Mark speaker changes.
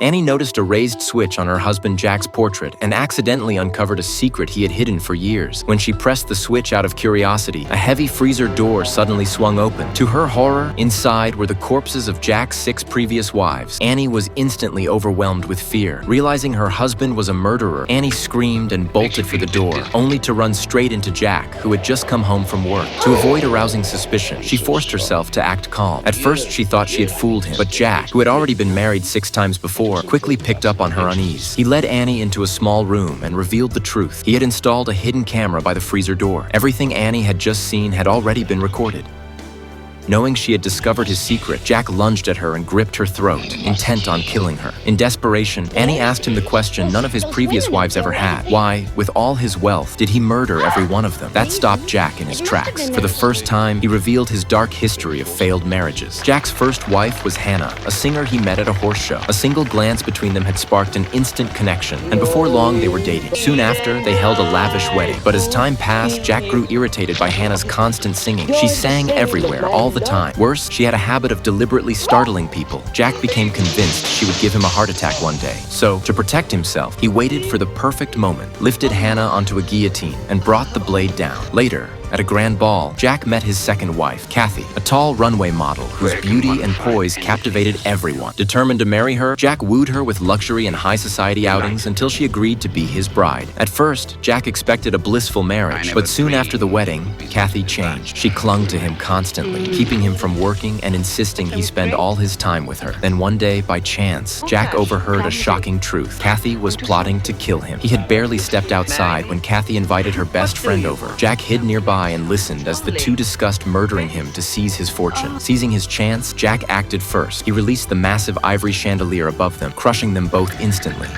Speaker 1: Annie noticed a raised switch on her husband Jack's portrait and accidentally uncovered a secret he had hidden for years. When she pressed the switch out of curiosity, a heavy freezer door suddenly swung open. To her horror, inside were the corpses of Jack's 6 previous wives. Annie was instantly overwhelmed with fear. Realizing her husband was a murderer, Annie screamed and bolted for the door, only to run straight into Jack, who had just come home from work. To avoid arousing suspicion, she forced herself to act calm. At first, she thought she had fooled him, but Jack, who had already been married 6 times before, quickly picked up on her unease. He led Annie into a small room and revealed the truth. He had installed a hidden camera by the freezer door. Everything Annie had just seen had already been recorded. Knowing she had discovered his secret, Jack lunged at her and gripped her throat, intent on killing her. In desperation, Annie asked him the question none of his previous wives ever had. Why, with all his wealth, did he murder every one of them? That stopped Jack in his tracks. For the first time, he revealed his dark history of failed marriages. Jack's first wife was Hannah, a singer he met at a horse show. A single glance between them had sparked an instant connection, and before long they were dating. Soon after, they held a lavish wedding. But as time passed, Jack grew irritated by Hannah's constant singing. She sang everywhere, all the time. Worse, she had a habit of deliberately startling people. Jack became convinced she would give him a heart attack one day. So, to protect himself, he waited for the perfect moment, lifted Hannah onto a guillotine, and brought the blade down. Later, at a grand ball, Jack met his second wife, Kathy, a tall runway model whose beauty and poise captivated everyone. Determined to marry her, Jack wooed her with luxury and high society outings until she agreed to be his bride. At first, Jack expected a blissful marriage, but soon after the wedding, Kathy changed. She clung to him constantly, keeping him from working and insisting he spend all his time with her. Then one day, by chance, Jack overheard a shocking truth. Kathy was plotting to kill him. He had barely stepped outside when Kathy invited her best friend over. Jack hid nearby and listened as the two discussed murdering him to seize his fortune. Seizing his chance, Jack acted first. He released the massive ivory chandelier above them, crushing them both instantly.